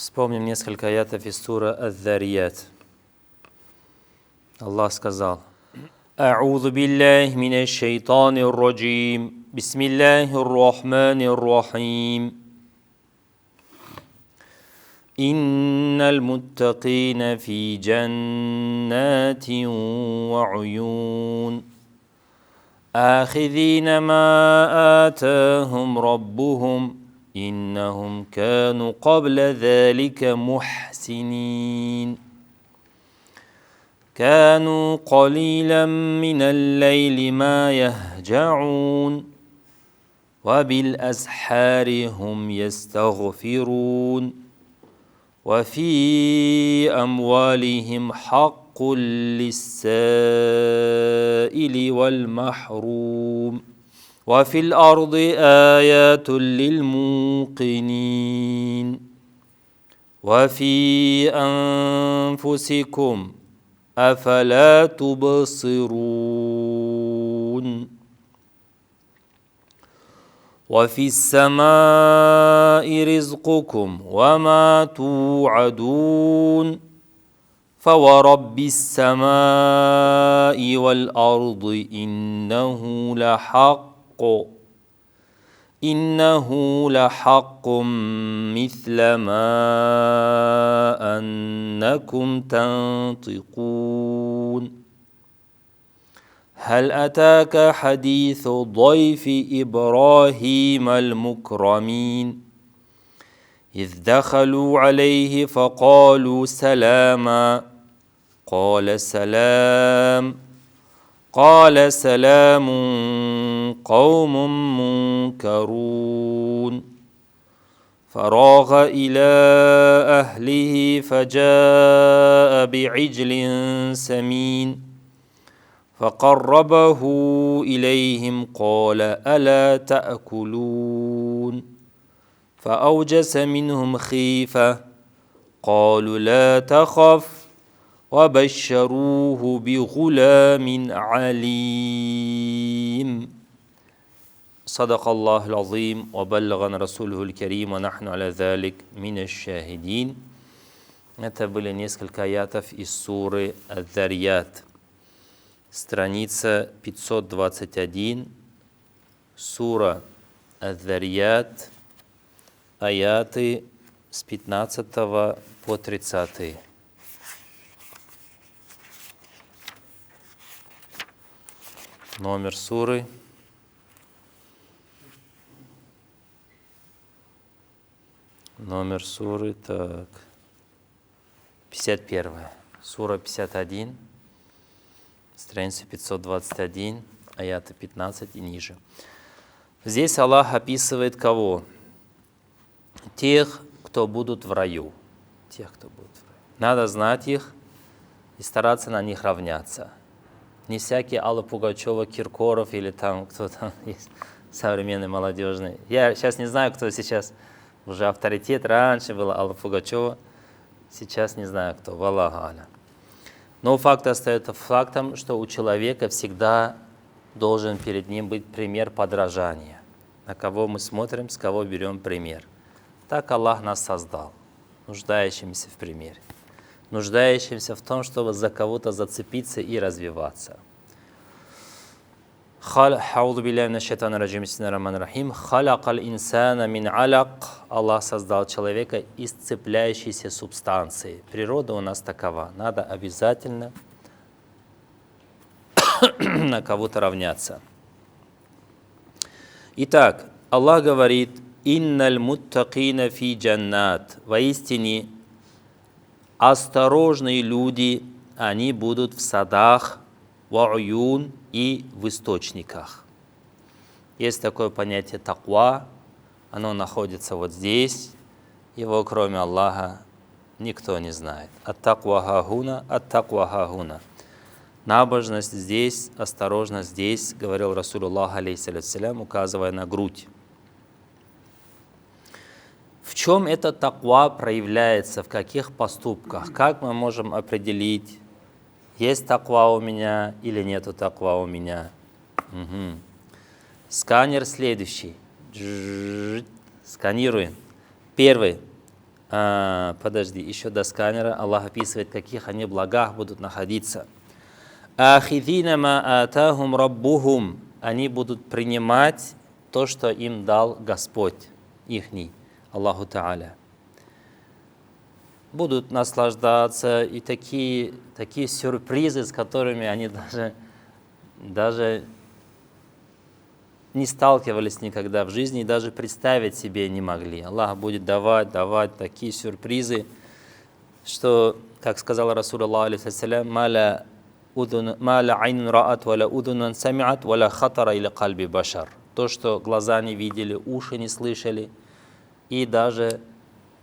Вспомним несколько аятов из сура Ад-Дарият. Аллах сказал: «А'удhu билляхи минаш шайтанир раджим. Бисмиллахир рахманир рахим. Инналь муттакина фи джаннатин ва уюн. آخذين ما آتاهم ربهم إنهم كانوا قبل ذلك محسنين كانوا قليلا من الليل ما يهجعون وبالأسحار هم يستغفرون وفي أموالهم حق للسائل والمحروم وفي الأرض آيات للموقنين وفي أنفسكم أفلا تبصرون وفي السماء رزقكم وما توعدون فورب السماء والأرض إنه لحق مثل ما أنكم تنطقون هل أتاك حديث ضيف إبراهيم المكرمين إذ دخلوا عليه فقالوا سلاما قال سلام قوم منكرون فراغ إلى أهله فجاء بعجل سمين فقربه إليهم قال ألا تأكلون فأوجس منهم خيفة قالوا لا تخف وبشروه بغلام عليم صدق الله العظيم وبلغنا رسوله الكريم ونحن على ذلك من الشاهدين. Это были несколько аятов из суры Ад-Дарият. Страница 521, сура Ад-Дарият, аяты с 15 по 30. Номер суры. Так. 51. Сура 51. Страница 521, аяты 15 и ниже. Здесь Аллах описывает кого? Тех, кто будут в раю. Надо знать их и стараться на них равняться. Не всякие Алла Пугачева, Киркоров или там кто там есть, современный молодежный. Я сейчас не знаю, кто сейчас уже авторитет. Раньше была Алла Пугачева, сейчас не знаю кто. Валлаху а'лям. Но факт остается фактом, что у человека всегда должен перед ним быть пример подражания. На кого мы смотрим, с кого берем пример. Так Аллах нас создал, нуждающимися в примере, нуждающимися в том, чтобы за кого-то зацепиться и развиваться. Аллах создал человека из цепляющейся субстанции. Природа у нас такова. Надо обязательно на кого-то равняться. Итак, Аллах говорит: «Инналь муттакина фи джаннат». Воистине, осторожные люди, они будут в садах, ва уюн, и в источниках. Есть такое понятие таква, оно находится вот здесь, его кроме Аллаха никто не знает. Ат-таква хагуна, ат-таква хагуна. Набожность здесь, осторожность здесь, говорил Расулуллах алейхиссалям, указывая на грудь. В чем эта таква проявляется, в каких поступках? Как мы можем определить, есть таква у меня или нету таква у меня? Сканер следующий. Сканируем. Первый. Подожди, еще до сканера Аллах описывает, в каких они благах будут находиться. Ахидина ма атахум раббухум. Они будут принимать то, что им дал Господь ихний, Аллаху Та'аля. Будут наслаждаться, и такие сюрпризы, с которыми они даже не сталкивались никогда в жизни и даже представить себе не могли. Аллах будет давать такие сюрпризы, что, как сказал Расулуллах алейхиссалям, «Маля айнун раат, валя удунан самиат, валя хатара или кальби башар». То, что глаза не видели, уши не слышали, и даже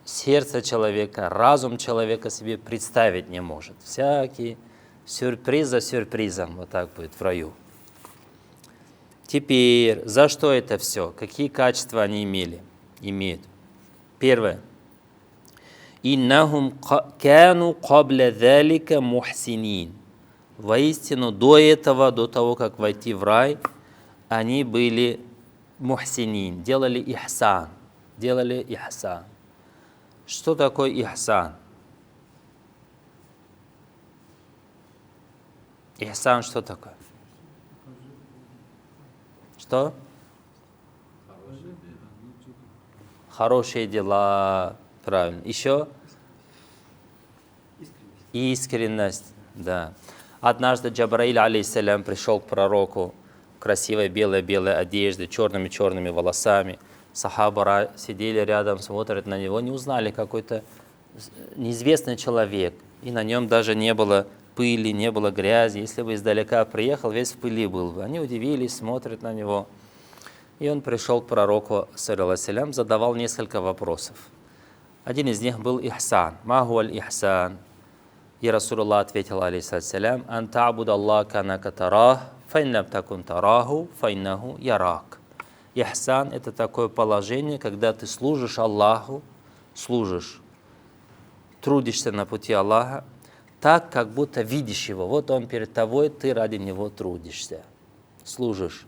сердце человека, разум человека себе представить не может. Всякий сюрприз за сюрпризом вот так будет в раю. Теперь, за что это все? Какие качества они имеют? Первое. «Иннахум кану кабля залика мухсинин». Воистину, до того, как войти в рай, они были мухсинин, делали ихсан. Что такое ихсан? Ихсан что такое? Что? Хорошие дела, правильно. Еще? Искренность, да. Однажды Джабраиль, алейхиссалям, пришел к пророку в красивой белой одежде, черными волосами. Сахаба сидели рядом, смотрят на него, не узнали, какой-то неизвестный человек. И на нем даже не было пыли, не было грязи. Если бы издалека приехал, весь в пыли был бы. Они удивились, смотрят на него. И он пришел к пророку, саллаллаху, задавал несколько вопросов. Один из них был ихсан. «Ма хуа аль-ихсан?» И Расулуллах ответил, алейхиссалям, «Ан та'буд Аллах канака тарах, файн лам такун тараху, файнаху ярак». Ихсан – это такое положение, когда ты служишь Аллаху, трудишься на пути Аллаха, так, как будто видишь Его. Вот Он перед тобой, ты ради Него трудишься, служишь.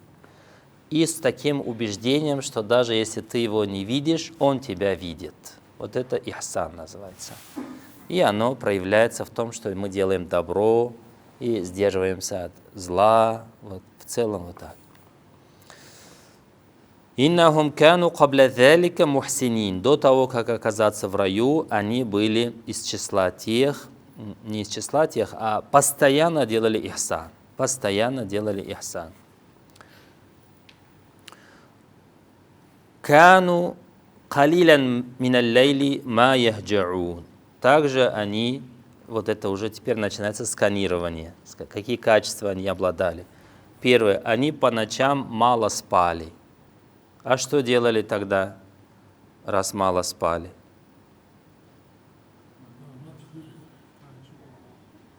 И с таким убеждением, что даже если ты Его не видишь, Он тебя видит. Вот это ихсан называется. И оно проявляется в том, что мы делаем добро и сдерживаемся от зла. Вот, в целом вот так. «Иннахум кану кабля залика мухсинин». До того, как оказаться в раю, они были из числа тех, не из числа тех, а постоянно делали ихсан. «Кану калилян миналь лейли ма яхджаун». Также они, вот это уже теперь начинается сканирование, какие качества они обладали. Первое, они по ночам мало спали. А что делали тогда, раз мало спали?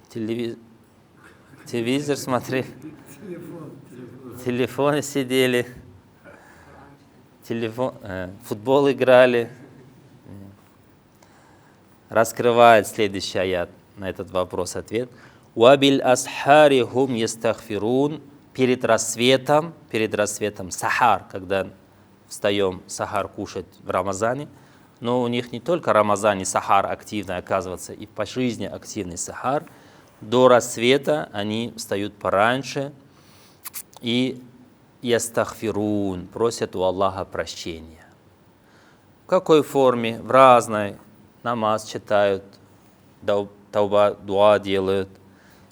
Телевизор смотрели, телефоны сидели, футбол играли. Раскрывает следующий аят на этот вопрос ответ. «Уабиль асхари хум ястагфирун». Перед рассветом сахар, когда встаем сахар кушать в Рамазане, но у них не только в Рамазане сахар активный оказывается, и по жизни активный сахар. До рассвета они встают пораньше и ястагфирун, просят у Аллаха прощения. В какой форме? В разной. Намаз читают, тауба, дуа делают,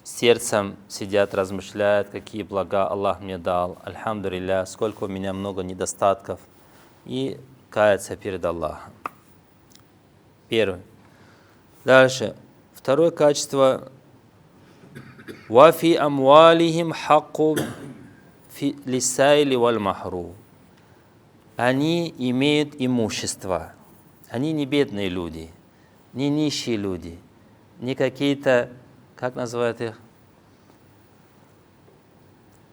сердцем сидят, размышляют, какие блага Аллах мне дал, альхамдулилля, сколько у меня много недостатков, и каются перед Аллахом. Первое. Дальше. Второе качество. «Вафи амвалихим хакку лиссайли валь махру». Они имеют имущество. Они не бедные люди, не нищие люди, не какие-то, как называют их?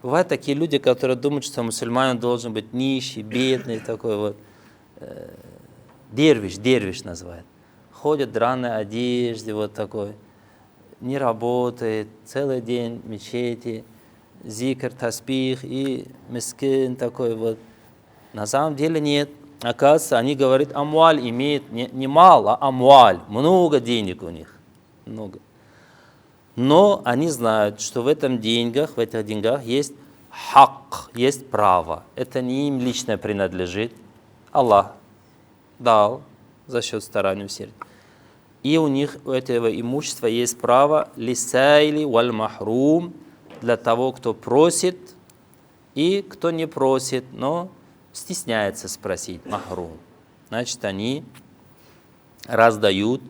Бывают такие люди, которые думают, что мусульманин должен быть нищий, бедный, такой вот. Дервиш называют. Ходит в драной одежде, вот такой. Не работает, целый день в мечети, зикр, таспих и мискин такой вот. На самом деле нет. оказывается, они говорят, амваль имеет не мало, а амваль, много денег у них, много. Но они знают, что в этих деньгах есть хак, есть право. Это не им лично принадлежит. Аллах дал за счет старания усердия. И у них, у этого имущества есть право лисайли валь махрум, для того, кто просит, и кто не просит, но стесняется спросить, махрум. Значит, они раздают.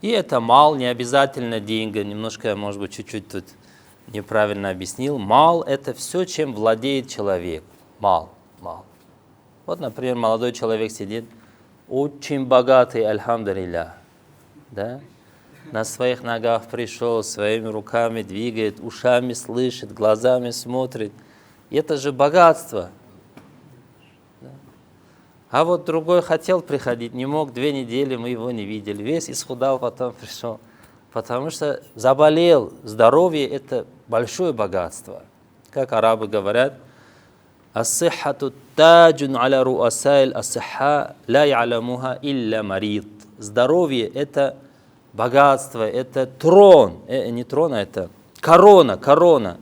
И это мал, не обязательно деньги. Немножко, может быть, чуть-чуть тут неправильно объяснил. Мал – это все, чем владеет человек. Мал. Вот, например, молодой человек сидит, очень богатый, альхамдулилля, да? На своих ногах пришел, своими руками двигает, ушами слышит, глазами смотрит. И это же богатство. Да? А вот другой хотел приходить, не мог, 2 недели мы его не видели. Весь исхудал, потом пришел. Потому что заболел. Здоровье – это большое богатство. Как арабы говорят, «Ас-сиххату таджун аля руасайль ас-сихха ла я'ламуха илля марид». Здоровье – это богатство, это трон, не трон, а это корона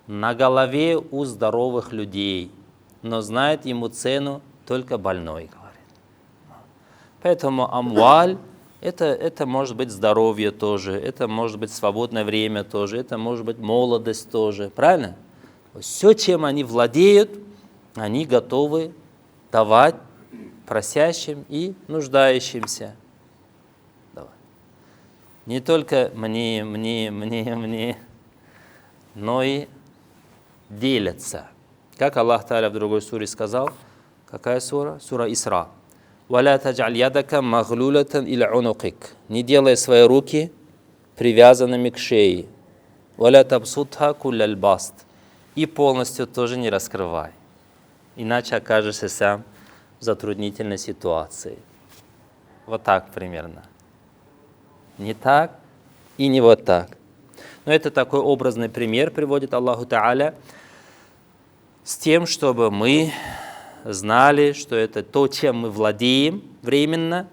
на голове у здоровых людей, но знает ему цену только больной, говорит. Поэтому амваль это может быть здоровье тоже, это может быть свободное время тоже, это может быть молодость тоже, правильно? Все, чем они владеют, они готовы давать просящим и нуждающимся. Не только мне, но и делятся. Как Аллах Та'аля в другой суре сказал, какая сура? Сура Исра. «Валя таджаль ядака мағлулатан иля унукик». Не делай свои руки привязанными к шее. «Валя табсутха куляль баст». И полностью тоже не раскрывай. Иначе окажешься сам в затруднительной ситуации. Вот так примерно. Не так и не вот так. Но это такой образный пример приводит Аллаху Та'аля с тем, чтобы мы знали, что это то, чем мы владеем временно.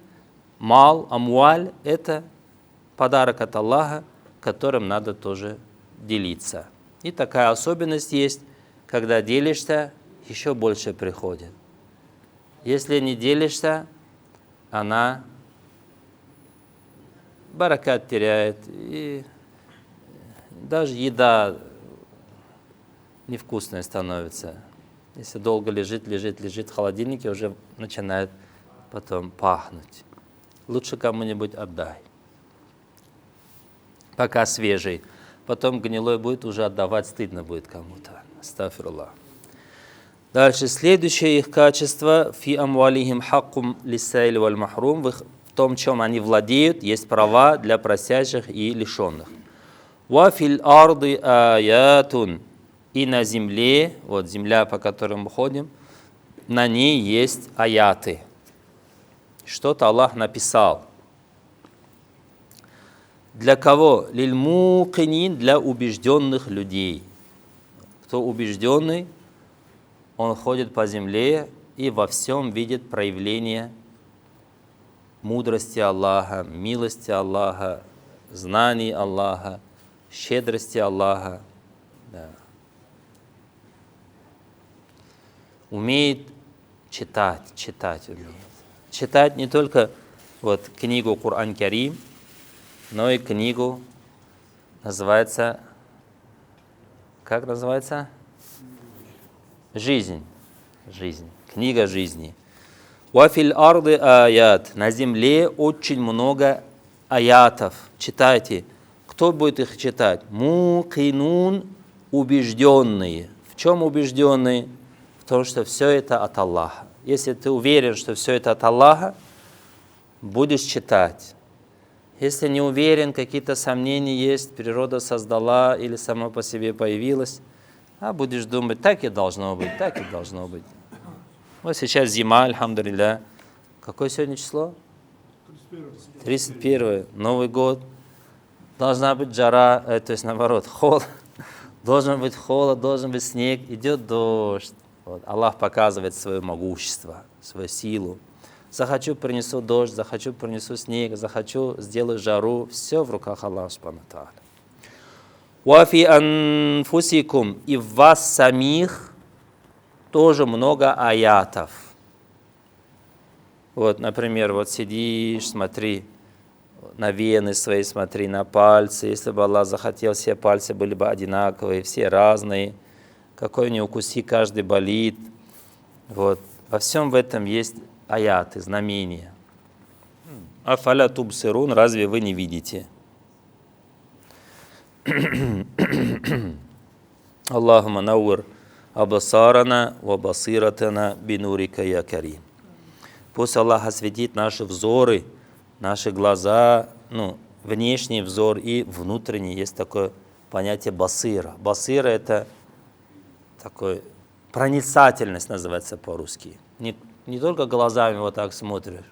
Мал, амуаль – это подарок от Аллаха, которым надо тоже делиться. И такая особенность есть, когда делишься, еще больше приходит. Если не делишься, она баракат теряет, и даже еда невкусная становится. Если долго лежит в холодильнике, уже начинает потом пахнуть. Лучше кому-нибудь отдай. Пока свежий. Потом гнилой будет, уже отдавать стыдно будет кому-то. Астафируллах. Дальше, следующее их качество. Фи амвалихим хаккум лиссайли валь махрум. В том, чем они владеют, есть права для просящих и лишенных. Ва фил арды аятун. И на земле, вот земля, по которой мы ходим, на ней есть аяты. Что-то Аллах написал. Для кого? Лиль-мукинин, для убежденных людей. Кто убежденный, он ходит по земле и во всем видит проявление мудрости Аллаха, милости Аллаха, знаний Аллаха, щедрости Аллаха. Да. Умеет читать умеет. Читать не только вот книгу Кур'ан Карим, но и книгу называется, как называется? Жизнь. Книга жизни. Вафиль арды аят. На земле очень много аятов. Читайте. Кто будет их читать? Мукинун, убежденные. В чем убежденные? В том, что все это от Аллаха. Если ты уверен, что все это от Аллаха, будешь читать. Если не уверен, какие-то сомнения есть, природа создала или сама по себе появилась, а будешь думать, так и должно быть, так и должно быть. Вот сейчас зима, альхамдулилля. Какое сегодня число? 31. Новый год. Должна быть жара, то есть наоборот, холод. Должен быть холод, должен быть снег. Идет дождь. Вот. Аллах показывает свое могущество, свою силу. Захочу, принесу дождь, захочу, принесу снег, захочу, сделаю жару. Все в руках Аллаха Субхану ва Тааля. Вафи анфусикум, и в вас самих тоже много аятов. Вот, например, вот сидишь, смотри, на вены свои смотри, на пальцы. Если бы Аллах захотел, все пальцы были бы одинаковые, все разные. Какой не укуси, каждый болит. Вот. Во всем в этом есть аяты, знамения. Афаля тубсирун, разве вы не видите? Аллахума наур абасарана ва басиратана бинурика я карим. Пусть Аллах осветит наши взоры, наши глаза, внешний взор и внутренний. Есть такое понятие басира. Басира — это такой проницательность, называется по-русски. Не только глазами вот так смотришь,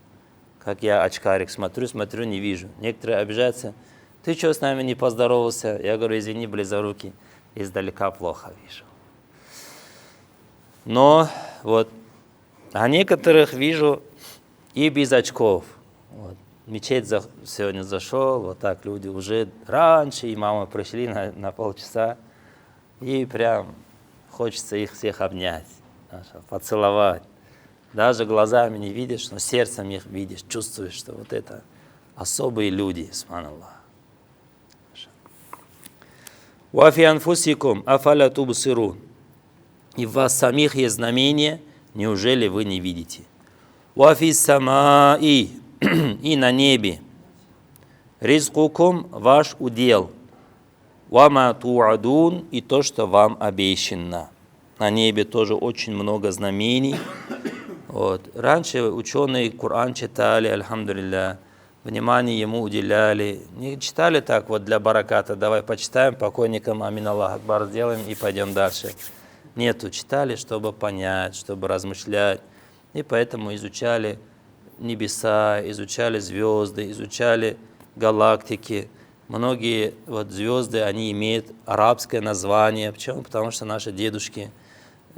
как я, очкарик, смотрю, не вижу. Некоторые обижаются: ты что с нами не поздоровался? Я говорю: извини, близорукий, издалека плохо вижу. Но вот, а некоторых вижу и без очков. Вот. В мечеть сегодня зашел, вот так люди уже раньше, имамы пришли на полчаса, и прям хочется их всех обнять, поцеловать. Даже глазами не видишь, но сердцем их видишь, чувствуешь, что вот это особые люди, субханаллах. Вафи анфусикум афаля тубсирун. И в вас самих есть знамения, неужели вы не видите? Вафи самаи, и на небе. Ризкукум, ваш удел. Вама туадун, и то, что вам обещано. На небе тоже очень много знамений. Вот. Раньше ученые Коран читали, альхамдулилля, внимание ему уделяли. Не читали так вот для бараката: давай почитаем покойникам, амин Аллах акбар сделаем и пойдем дальше. Нету, читали, чтобы понять, чтобы размышлять. И поэтому изучали небеса, изучали звезды, изучали галактики. Многие вот звезды, они имеют арабское название. Почему? Потому что наши дедушки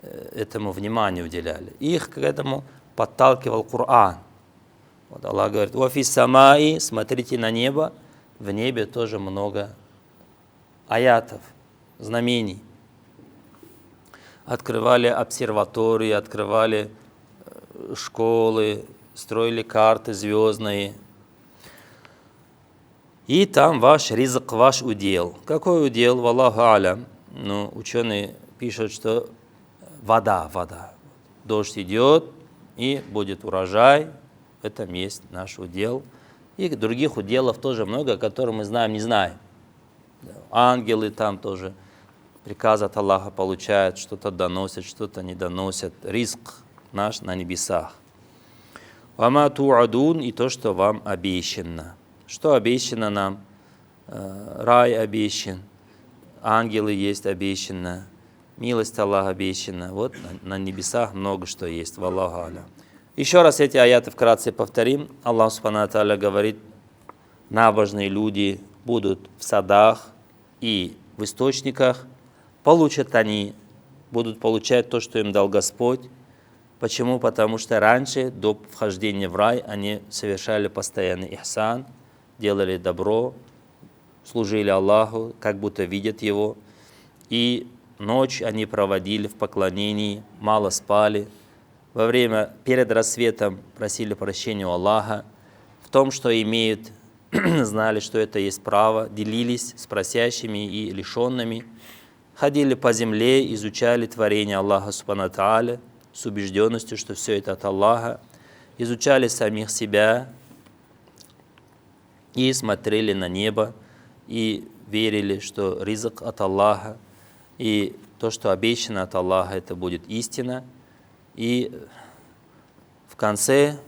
этому внимание уделяли. Их к этому подталкивал Коран. Вот Аллах говорит: «Вафи самаи», смотрите на небо, в небе тоже много аятов, знамений. Открывали обсерватории, открывали школы, строили карты звездные. И там ваш ризк, ваш удел. Какой удел? Валлаху алям. Ученые пишут, что вода. Дождь идет, и будет урожай. В этом есть наш удел. И других уделов тоже много, которые мы знаем, не знаем. Ангелы там тоже приказы от Аллаха получают, что-то доносят, что-то не доносят. Ризк наш на небесах. Вама туадун, и то, что вам обещано. Что обещано нам? Рай обещан, ангелы есть обещано, милость Аллаха обещана. Вот на небесах много что есть. Валлаху алям. Еще раз эти аяты вкратце повторим. Аллах Субхану ва Тааля говорит: набожные люди будут в садах и в источниках, получат они, будут получать то, что им дал Господь. Почему? Потому что раньше, до вхождения в рай, они совершали постоянный ихсан, делали добро, служили Аллаху, как будто видят Его. И ночь они проводили в поклонении, мало спали. Во время, перед рассветом просили прощения у Аллаха. В том, что имеют, знали, что это есть право, делились с просящими и лишенными. Ходили по земле, изучали творение Аллаха Субхану ва Тааля с убежденностью, что все это от Аллаха. Изучали самих себя и смотрели на небо, и верили, что ризк от Аллаха, и то, что обещано от Аллаха, это будет истина. И в конце,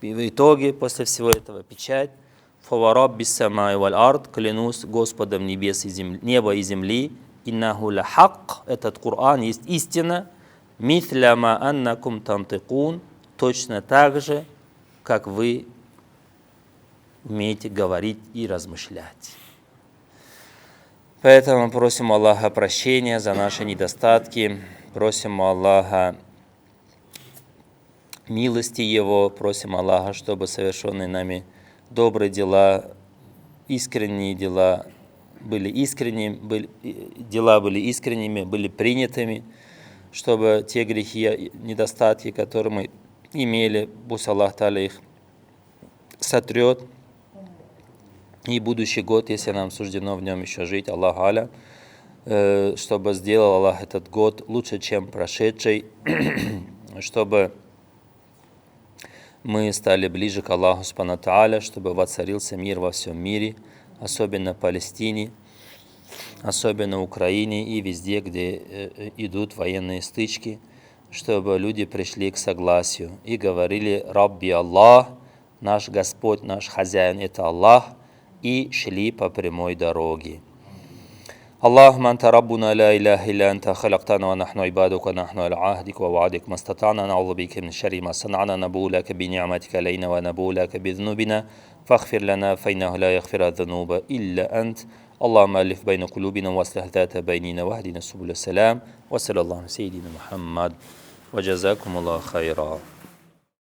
в итоге, после всего этого, печать: «Фаварабби самай валь ард», клянусь Господом небес и земли, неба и земли, «Иннаху ла хак», этот Коран есть истина, «Мithля ма аннакум тантикун», точно так же, как вы умеете говорить и размышлять. Поэтому просим Аллаха прощения за наши недостатки, просим Аллаха милости Его, просим Аллаха, чтобы совершенные нами добрые дела, искренние дела были искренними, дела были искренними, были принятыми, чтобы те грехи, недостатки, которые мы имели, пусть Аллах Та'аля их сотрет. И будущий год, если нам суждено в нем еще жить, Аллах Аля, чтобы сделал Аллах этот год лучше, чем прошедший, чтобы мы стали ближе к Аллаху Субхану Тааля, чтобы воцарился мир во всем мире, особенно в Палестине, особенно в Украине и везде, где идут военные стычки, чтобы люди пришли к согласию и говорили: «Рабби Аллах, наш Господь, наш хозяин – это Аллах», и шли по прямой дороге. اللهم أنت ربنا لا إله إلا أنت خلقتنا ونحن عبادك ونحن على عهدك ووعدك ما استطعنا نعوذ بك من شر ما صنعنا نبوء لك بنعمتك علينا ونبوء لك بذنوبنا فاغفر لنا فإنه لا يغفر الذنوب إلا أنت اللهم ألف بين قلوبنا واصلح ذات بيننا واهدنا سبل السلام وصلى الله على سيدنا محمد وجزاكم الله خيرا.